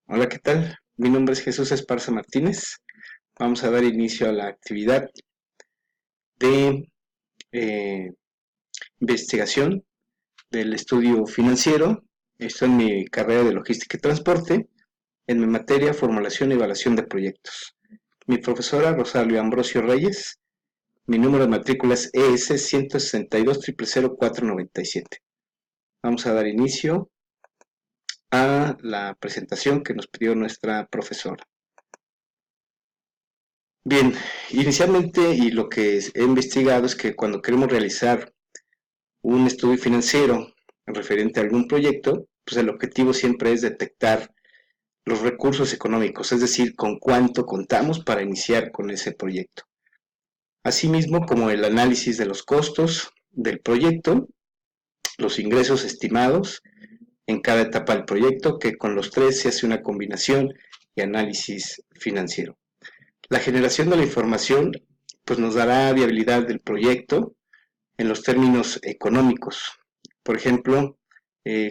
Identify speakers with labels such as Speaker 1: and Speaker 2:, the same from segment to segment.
Speaker 1: Hola, ¿qué tal? Mi nombre es Jesús Esparza Martínez. Vamos a dar inicio a la actividad de eh, investigación del estudio financiero. Estoy en mi carrera de logística y transporte, en mi materia formulación y evaluación de proyectos. Mi profesora Rosario Ambrosio Reyes, mi número de matrícula es ES 162 497. Vamos a dar inicio a la presentación que nos pidió nuestra profesora. Bien, inicialmente y lo que he investigado es que cuando queremos realizar un estudio financiero referente a algún proyecto, pues el objetivo siempre es detectar los recursos económicos, es decir, con cuánto contamos para iniciar con ese proyecto. Asimismo, como el análisis de los costos del proyecto, los ingresos estimados en cada etapa del proyecto, que con los tres se hace una combinación y análisis financiero. La generación de la información pues nos dará viabilidad del proyecto en los términos económicos. Por ejemplo,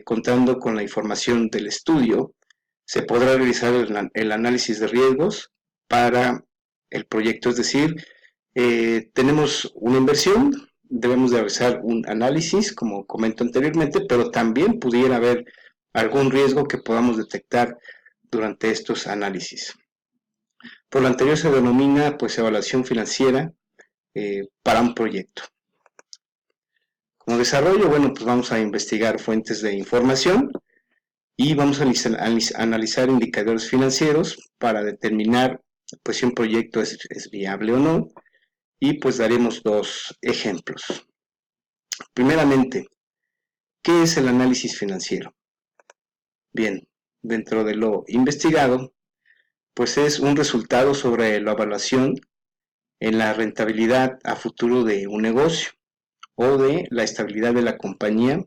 Speaker 1: contando con la información del estudio, se podrá realizar el análisis de riesgos para el proyecto, es decir, tenemos una inversión, debemos de realizar un análisis, como comento anteriormente, pero también pudiera haber algún riesgo que podamos detectar durante estos análisis. Por lo anterior se denomina pues evaluación financiera para un proyecto. Como desarrollo, bueno, pues vamos a investigar fuentes de información y vamos a analizar indicadores financieros para determinar pues si un proyecto es viable o no, y pues daremos dos ejemplos. Primeramente, ¿qué es el análisis financiero? Bien, dentro de lo investigado, pues es un resultado sobre la evaluación en la rentabilidad a futuro de un negocio o de la estabilidad de la compañía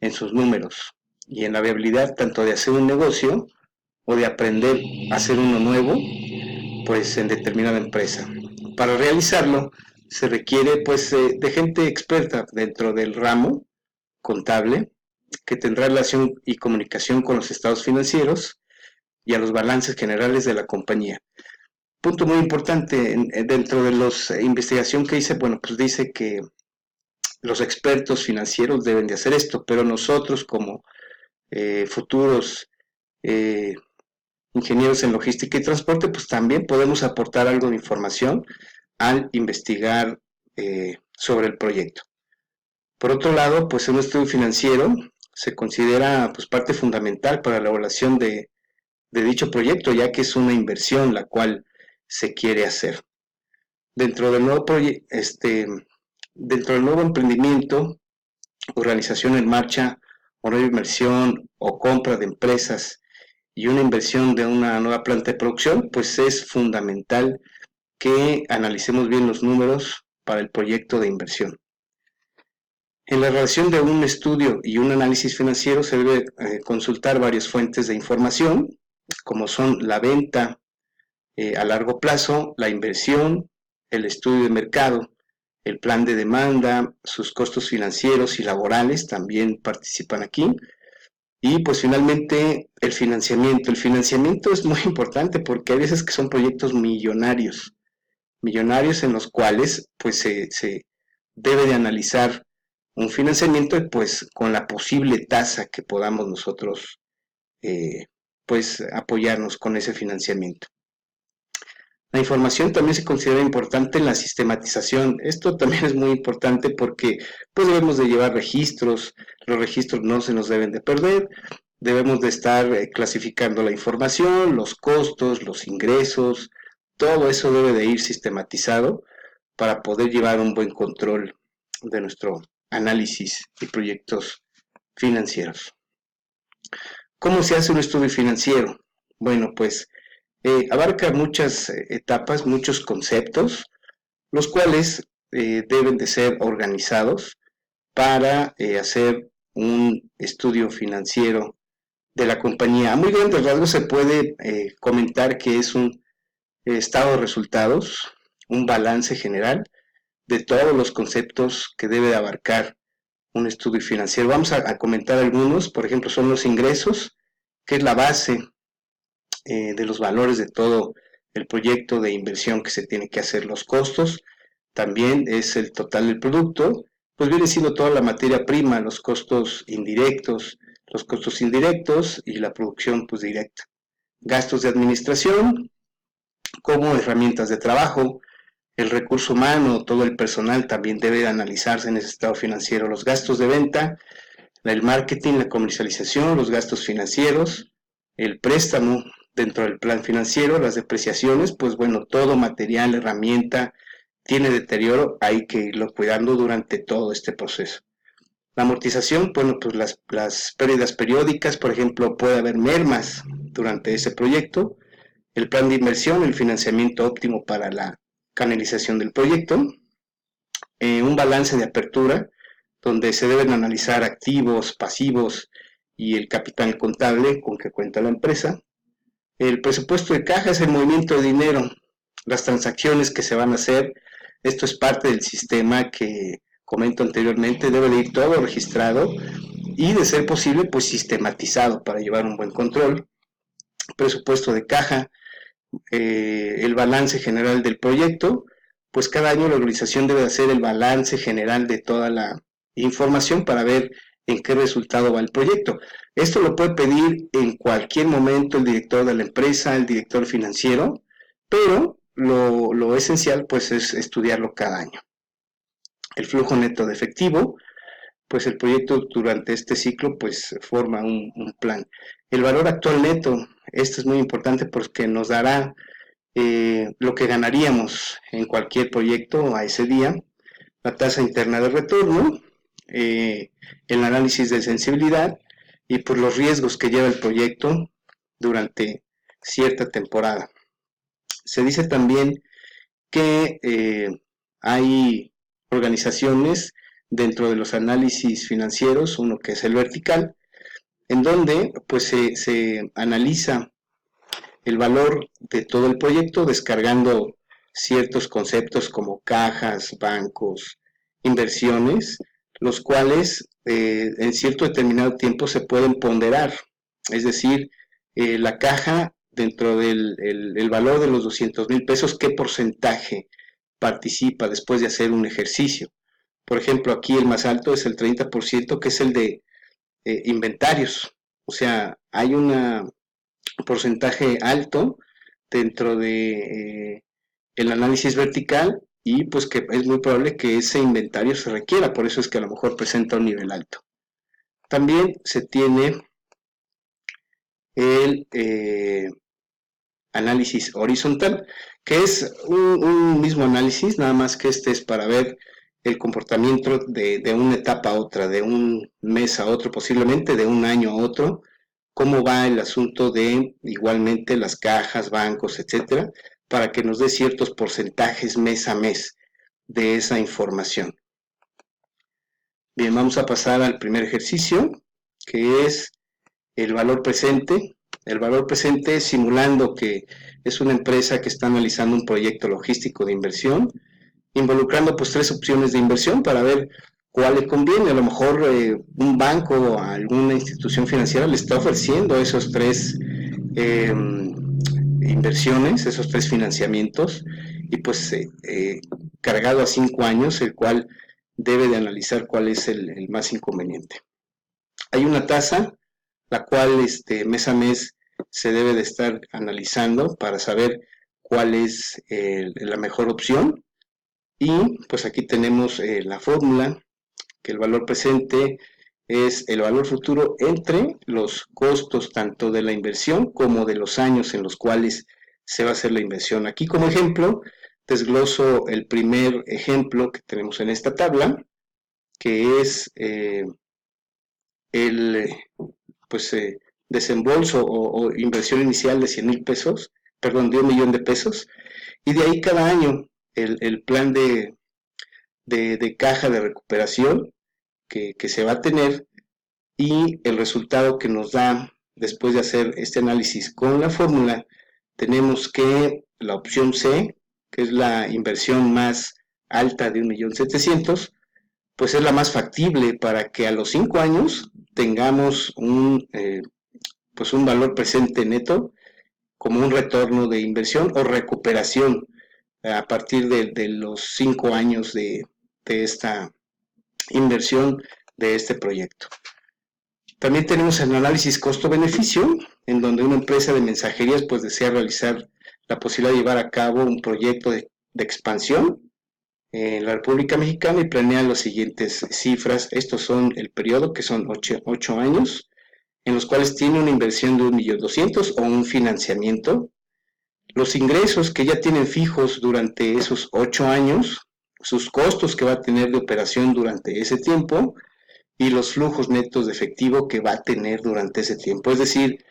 Speaker 1: en sus números y en la viabilidad tanto de hacer un negocio o de aprender a hacer uno nuevo, pues en determinada empresa. Para realizarlo se requiere pues de gente experta dentro del ramo contable que tendrá relación y comunicación con los estados financieros y a los balances generales de la compañía. Punto muy importante dentro de la investigación que hice, bueno, pues dice que los expertos financieros deben de hacer esto, pero nosotros como futuros eh, ingenieros en logística y transporte, pues también podemos aportar algo de información al investigar sobre el proyecto. Por otro lado, pues un estudio financiero se considera pues parte fundamental para la evaluación de dicho proyecto, ya que es una inversión la cual se quiere hacer. Dentro del nuevo dentro del nuevo emprendimiento, organización en marcha, o nueva inversión o compra de empresas y una inversión de una nueva planta de producción, pues es fundamental que analicemos bien los números para el proyecto de inversión. En la relación de un estudio y un análisis financiero se debe consultar varias fuentes de información, como son la venta a largo plazo, la inversión, el estudio de mercado, el plan de demanda, sus costos financieros y laborales también participan aquí. Y pues finalmente el financiamiento. El financiamiento es muy importante porque hay veces que son proyectos millonarios, millonarios en los cuales pues se debe de analizar un financiamiento pues con la posible tasa que podamos nosotros pues apoyarnos con ese financiamiento. La información también se considera importante en la sistematización. Esto también es muy importante porque pues debemos de llevar registros, los registros no se nos deben de perder, debemos de estar clasificando la información, los costos, los ingresos, todo eso debe de ir sistematizado para poder llevar un buen control de nuestro análisis y proyectos financieros. ¿Cómo se hace un estudio financiero? Bueno, pues abarca muchas etapas, muchos conceptos, los cuales deben de ser organizados para hacer un estudio financiero de la compañía. A muy grandes rasgos se puede comentar que es un estado de resultados, un balance general de todos los conceptos que debe de abarcar un estudio financiero. Vamos a comentar algunos, por ejemplo, son los ingresos, que es la base de los valores de todo el proyecto de inversión que se tiene que hacer, los costos, también es el total del producto, pues viene siendo toda la materia prima, los costos indirectos y la producción pues directa. Gastos de administración, como herramientas de trabajo, el recurso humano, todo el personal también debe analizarse en ese estado financiero, los gastos de venta, el marketing, la comercialización, los gastos financieros, el préstamo dentro del plan financiero, las depreciaciones, pues bueno, todo material, herramienta, tiene deterioro, hay que irlo cuidando durante todo este proceso. La amortización, bueno, pues las pérdidas periódicas, por ejemplo, puede haber mermas durante ese proyecto. El plan de inversión, el financiamiento óptimo para la canalización del proyecto. Un balance de apertura, donde se deben analizar activos, pasivos y el capital contable con que cuenta la empresa. El presupuesto de caja es el movimiento de dinero, las transacciones que se van a hacer. Esto es parte del sistema que comento anteriormente, debe de ir todo registrado y de ser posible pues sistematizado para llevar un buen control. Presupuesto de caja, el balance general del proyecto, pues cada año la organización debe hacer el balance general de toda la información para ver en qué resultado va el proyecto. Esto lo puede pedir en cualquier momento el director de la empresa, el director financiero, pero lo esencial pues es estudiarlo cada año. El flujo neto de efectivo, pues el proyecto durante este ciclo pues forma un plan. El valor actual neto, esto es muy importante porque nos dará lo que ganaríamos en cualquier proyecto a ese día, la tasa interna de retorno, el análisis de sensibilidad y por los riesgos que lleva el proyecto durante cierta temporada. Se dice también que hay organizaciones dentro de los análisis financieros, uno que es el vertical, en donde pues se analiza el valor de todo el proyecto descargando ciertos conceptos como cajas, bancos, inversiones, los cuales en cierto determinado tiempo se pueden ponderar, es decir, la caja dentro del el valor de los 200,000 pesos, ¿qué porcentaje participa después de hacer un ejercicio? Por ejemplo, aquí el más alto es el 30%, que es el de inventarios. O sea, hay un porcentaje alto dentro de el análisis vertical y pues que es muy probable que ese inventario se requiera, por eso es que a lo mejor presenta un nivel alto. También se tiene el análisis horizontal, que es un mismo análisis, nada más que este es para ver el comportamiento de una etapa a otra, de un mes a otro, posiblemente de un año a otro, cómo va el asunto de igualmente las cajas, bancos, etcétera, para que nos dé ciertos porcentajes mes a mes de esa información. Bien, vamos a pasar al primer ejercicio, que es el valor presente. El valor presente simulando que es una empresa que está analizando un proyecto logístico de inversión, involucrando pues 3 opciones de inversión para ver cuál le conviene. A lo mejor un banco o alguna institución financiera le está ofreciendo esos 3 inversiones, esos 3 financiamientos, y pues cargado a 5 años, el cual debe de analizar cuál es el más inconveniente. Hay una tasa, la cual mes a mes se debe de estar analizando para saber cuál es la mejor opción. Y pues aquí tenemos la fórmula, que el valor presente es el valor futuro entre los costos tanto de la inversión como de los años en los cuales se va a hacer la inversión. Aquí como ejemplo desgloso el primer ejemplo que tenemos en esta tabla, que es el desembolso o inversión inicial de 100,000 pesos, perdón, de 1,000,000 de pesos, y de ahí cada año el plan de caja de recuperación que se va a tener y el resultado que nos da después de hacer este análisis con la fórmula, tenemos que la opción C, que es la inversión más alta de 1,700,000, pues es la más factible para que a los 5 años tengamos un valor presente neto como un retorno de inversión o recuperación a partir de los 5 años de esta inversión de este proyecto. También tenemos el análisis costo-beneficio, en donde una empresa de mensajerías pues desea realizar la posibilidad de llevar a cabo un proyecto de expansión en la República Mexicana y planea las siguientes cifras. Estos son el periodo, que son 8 años, en los cuales tiene una inversión de 1.200.000 o un financiamiento. Los ingresos que ya tienen fijos durante esos 8 años, sus costos que va a tener de operación durante ese tiempo y los flujos netos de efectivo que va a tener durante ese tiempo. Es decir,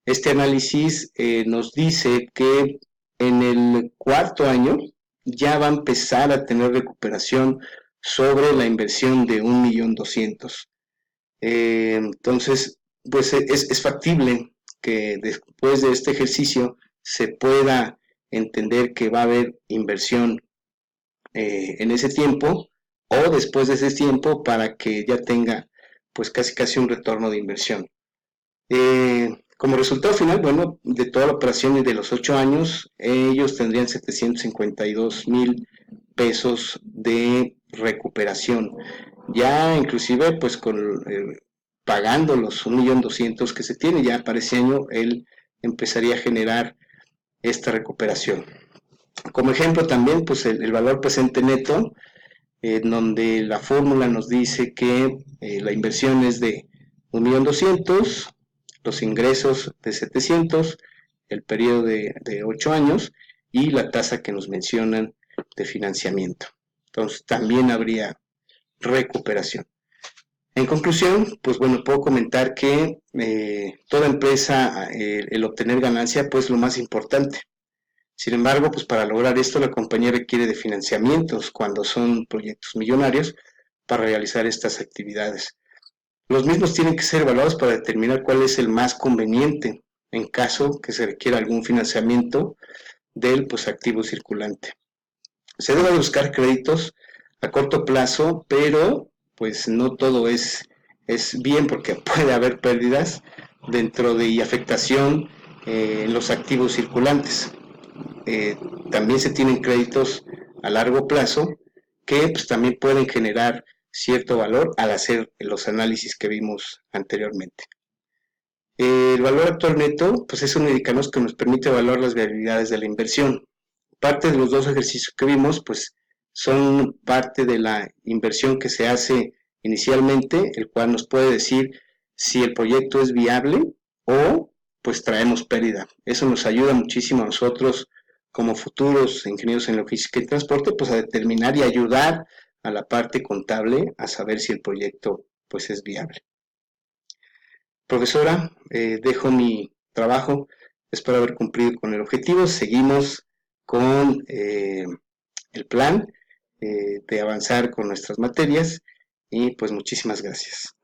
Speaker 1: este análisis nos dice que en el 4.º año ya va a empezar a tener recuperación sobre la inversión de 1.200.000. Entonces, pues es factible que después de este ejercicio se pueda entender que va a haber inversión en ese tiempo o después de ese tiempo para que ya tenga pues casi un retorno de inversión. Como resultado final, bueno, de toda la operación y de los 8 años, ellos tendrían 752.000 pesos de recuperación. Ya inclusive pues pagando los 1.200.000 que se tiene, ya para ese año él empezaría a generar esta recuperación. Como ejemplo también pues el valor presente neto, en donde la fórmula nos dice que la inversión es de 1.200.000, los ingresos de 700, el periodo de 8 años y la tasa que nos mencionan de financiamiento. Entonces también habría recuperación. En conclusión, pues bueno, puedo comentar que toda empresa, el obtener ganancia, pues lo más importante. Sin embargo, pues para lograr esto, la compañía requiere de financiamientos cuando son proyectos millonarios para realizar estas actividades. Los mismos tienen que ser evaluados para determinar cuál es el más conveniente en caso que se requiera algún financiamiento del pues, activo circulante. Se debe buscar créditos a corto plazo, pero pues no todo es bien porque puede haber pérdidas dentro de y afectación en los activos circulantes. También se tienen créditos a largo plazo que pues, también pueden generar cierto valor al hacer los análisis que vimos anteriormente. El valor actual neto pues, es un indicador que nos permite evaluar las viabilidades de la inversión. Parte de los dos ejercicios que vimos pues, son parte de la inversión que se hace inicialmente, el cual nos puede decir si el proyecto es viable o pues traemos pérdida. Eso nos ayuda muchísimo a nosotros como futuros ingenieros en logística y transporte, pues a determinar y ayudar a la parte contable a saber si el proyecto pues es viable. Profesora, dejo mi trabajo, espero haber cumplido con el objetivo, seguimos con el plan de avanzar con nuestras materias y pues muchísimas gracias.